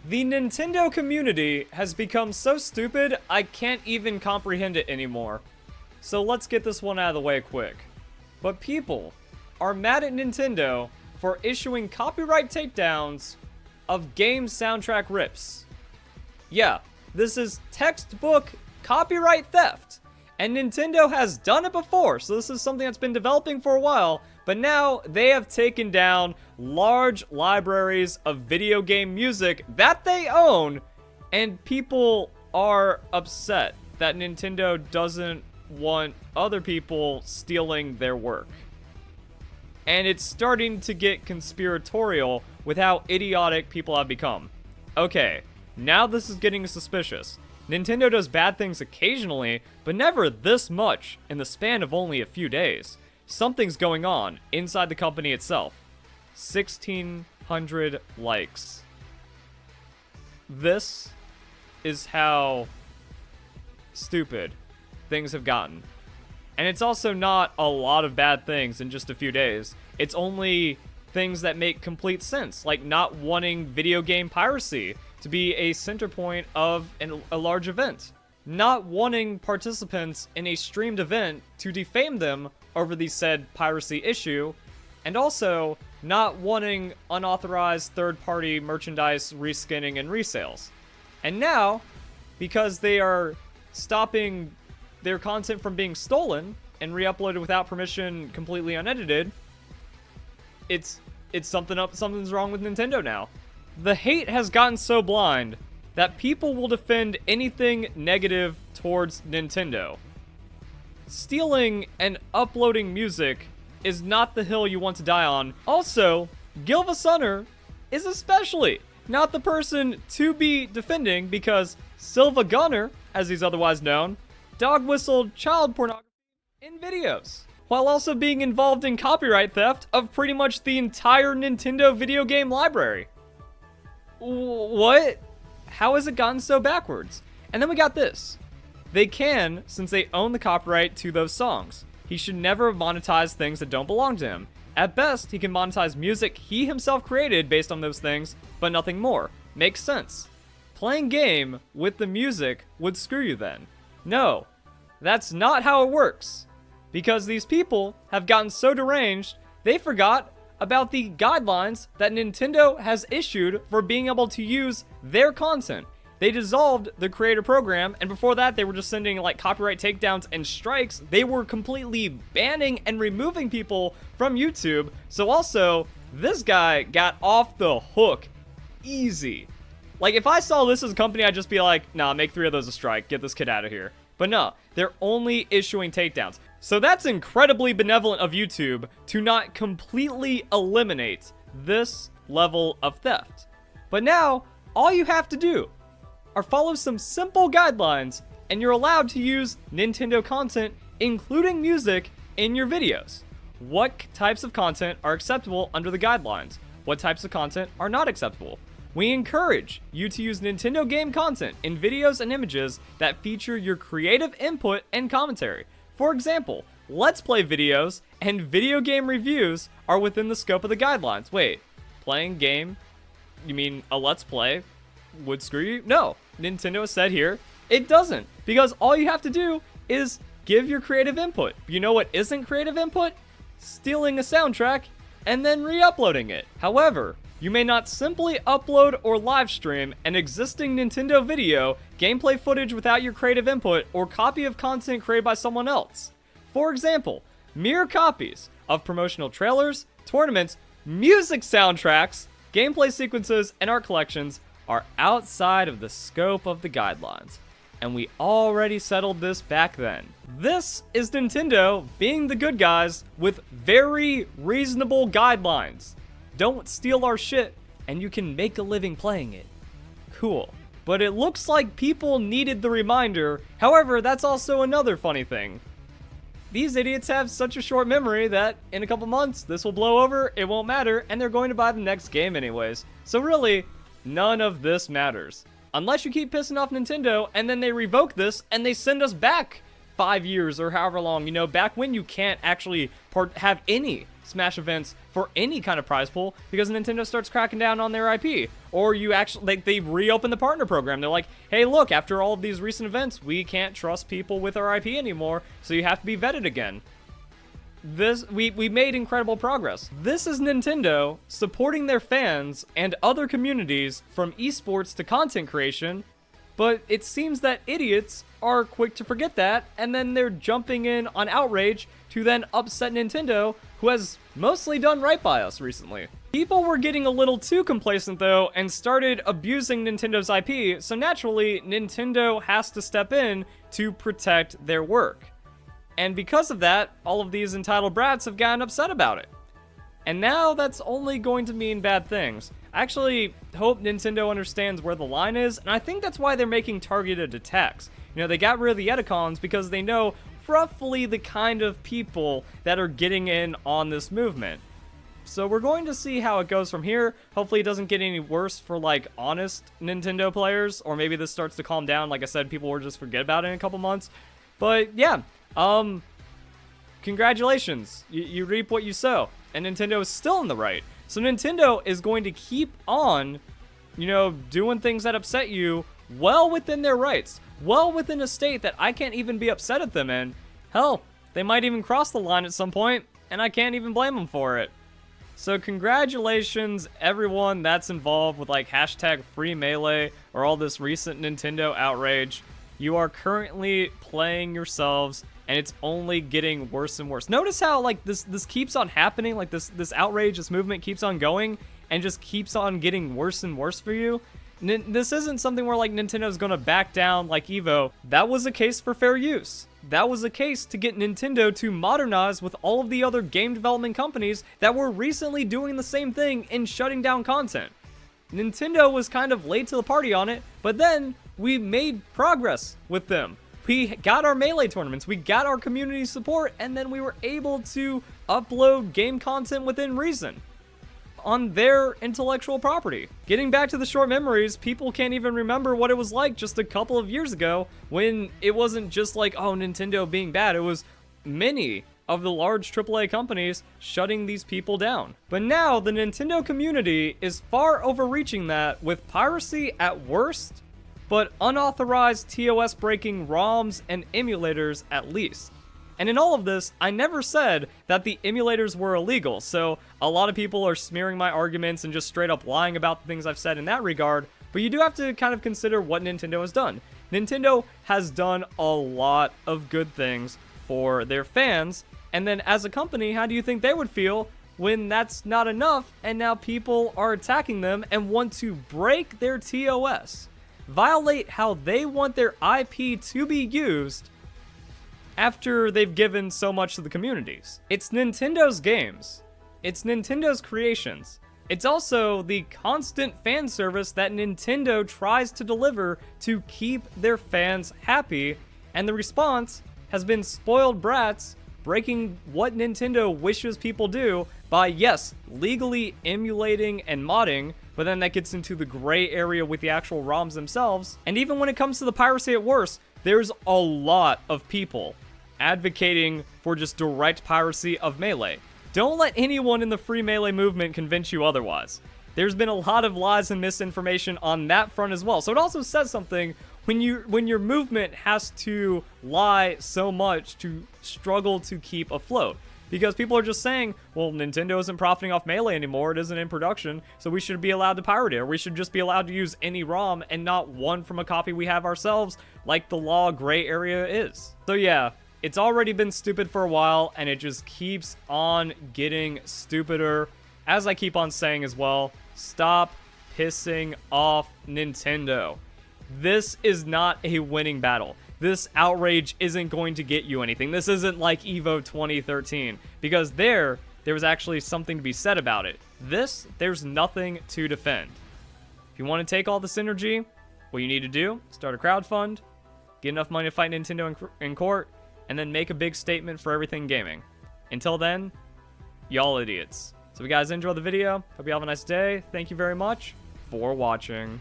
The Nintendo community has become so stupid, I can't even comprehend it anymore. So let's get this one out of the way quick. But people are mad at Nintendo for issuing copyright takedowns of game soundtrack rips. Yeah, this is textbook copyright theft. And Nintendo has done it before, so this is something that's been developing for a while, but now they have taken down large libraries of video game music that they own, and people are upset that Nintendo doesn't want other people stealing their work. And it's starting to get conspiratorial with how idiotic people have become. Okay, now this is getting suspicious. Nintendo does bad things occasionally, but never this much in the span of only a few days. Something's going on inside the company itself. 1,600 likes. This is how stupid things have gotten. And it's also not a lot of bad things in just a few days. It's only things that make complete sense, like not wanting video game piracy to be a center point of a large event. Not wanting participants in a streamed event to defame them over the said piracy issue, and also not wanting unauthorized third-party merchandise reskinning and resales. And now, because they are stopping their content from being stolen and re-uploaded without permission, completely unedited, something's wrong with Nintendo now. The hate has gotten so blind that people will defend anything negative towards Nintendo. Stealing and uploading music is not the hill you want to die on. Also, Gilva Sunner is especially not the person to be defending because Silva Gunner, as he's otherwise known, dog-whistled child pornography in videos, while also being involved in copyright theft of pretty much the entire Nintendo video game library. What? How has it gotten so backwards? And then we got this. They can, since they own the copyright to those songs. He should never monetize things that don't belong to him. At best, he can monetize music he himself created based on those things, but nothing more. Makes sense. Playing game with the music would screw you then. No, that's not how it works. Because these people have gotten so deranged, they forgot about the guidelines that Nintendo has issued for being able to use their content. They dissolved the creator program, and before that, they were just sending like copyright takedowns and strikes. They were completely banning and removing people from YouTube. So also, this guy got off the hook easy. Like, if I saw this as a company, I'd just be like, nah, make 3 of those a strike. Get this kid out of here. But no, they're only issuing takedowns. So that's incredibly benevolent of YouTube to not completely eliminate this level of theft. But now, all you have to do are follow some simple guidelines, and you're allowed to use Nintendo content, including music, in your videos. What types of content are acceptable under the guidelines? What types of content are not acceptable? We encourage you to use Nintendo game content in videos and images that feature your creative input and commentary. For example, Let's Play videos and video game reviews are within the scope of the guidelines. Wait, playing game? You mean a Let's Play would screw you? No, Nintendo has said here, it doesn't. Because all you have to do is give your creative input. You know what isn't creative input? Stealing a soundtrack and then re-uploading it. However, you may not simply upload or live stream an existing Nintendo video, gameplay footage without your creative input, or copy of content created by someone else. For example, mere copies of promotional trailers, tournaments, music soundtracks, gameplay sequences, and art collections are outside of the scope of the guidelines. And we already settled this back then. This is Nintendo being the good guys with very reasonable guidelines. Don't steal our shit, and you can make a living playing it. Cool. But it looks like people needed the reminder. However, that's also another funny thing. These idiots have such a short memory that in a couple months, this will blow over, it won't matter, and they're going to buy the next game anyways. So really, none of this matters. Unless you keep pissing off Nintendo, and then they revoke this, and they send us back 5 years or however long, back when you can't actually have any Smash events for any kind of prize pool because Nintendo starts cracking down on their IP. Or you actually, like, they reopen the partner program. They're like, hey, look, after all of these recent events, we can't trust people with our IP anymore, so you have to be vetted again. We made incredible progress. This is Nintendo supporting their fans and other communities from esports to content creation, but it seems that idiots are quick to forget that, and then they're jumping in on outrage to then upset Nintendo, who has mostly done right by us recently. People were getting a little too complacent though, and started abusing Nintendo's IP, so naturally, Nintendo has to step in to protect their work. And because of that, all of these entitled brats have gotten upset about it. And now that's only going to mean bad things. I actually hope Nintendo understands where the line is, and I think that's why they're making targeted attacks. You know, they got rid of the Edicons because they know roughly the kind of people that are getting in on this movement. So we're going to see how it goes from here. Hopefully it doesn't get any worse for, like, honest Nintendo players, or maybe this starts to calm down. Like I said, people will just forget about it in a couple months. But yeah, congratulations. You reap what you sow, and Nintendo is still in the right. So Nintendo is going to keep on, you know, doing things that upset you well within their rights, well within a state that I can't even be upset at them in. Hell, they might even cross the line at some point, and I can't even blame them for it. So congratulations everyone that's involved with, like, hashtag free Melee or all this recent Nintendo outrage. You are currently playing yourselves, and it's only getting worse and worse. Notice how, like, this keeps on happening, like this outrage, this movement keeps on going and just keeps on getting worse and worse for you. This isn't something where, like, Nintendo's gonna back down like Evo. That was a case for fair use. That was a case to get Nintendo to modernize with all of the other game development companies that were recently doing the same thing and shutting down content. Nintendo was kind of late to the party on it, but then we made progress with them. We got our Melee tournaments, we got our community support, and then we were able to upload game content within reason on their intellectual property. Getting back to the short memories, people can't even remember what it was like just a couple of years ago when it wasn't just like, oh, Nintendo being bad. It was many of the large AAA companies shutting these people down. But now the Nintendo community is far overreaching that with piracy at worst, but unauthorized TOS breaking ROMs and emulators at least. And in all of this, I never said that the emulators were illegal, so a lot of people are smearing my arguments and just straight up lying about the things I've said in that regard, but you do have to kind of consider what Nintendo has done. Nintendo has done a lot of good things for their fans, and then as a company, how do you think they would feel when that's not enough and now people are attacking them and want to break their TOS, violate how they want their IP to be used after they've given so much to the communities? It's Nintendo's games. It's Nintendo's creations. It's also the constant fan service that Nintendo tries to deliver to keep their fans happy, and the response has been spoiled brats breaking what Nintendo wishes people do by, yes, legally emulating and modding, but then that gets into the gray area with the actual ROMs themselves. And even when it comes to the piracy at worst, there's a lot of people advocating for just direct piracy of Melee. Don't let anyone in the free Melee movement convince you otherwise. There's been a lot of lies and misinformation on that front as well. So it also says something when your movement has to lie so much to struggle to keep afloat. Because people are just saying, well, Nintendo isn't profiting off Melee anymore, it isn't in production, so we should be allowed to pirate it, or we should just be allowed to use any ROM and not one from a copy we have ourselves, like the law gray area is. So yeah, it's already been stupid for a while, and it just keeps on getting stupider. As I keep on saying as well, stop pissing off Nintendo. This is not a winning battle. This outrage isn't going to get you anything. This isn't like Evo 2013, because there was actually something to be said about it. There's nothing to defend. If you want to take all this energy, what you need to do, start a crowdfund, get enough money to fight Nintendo in court, and then make a big statement for everything gaming. Until then, y'all idiots. So if you guys enjoyed the video, hope you have a nice day. Thank you very much for watching.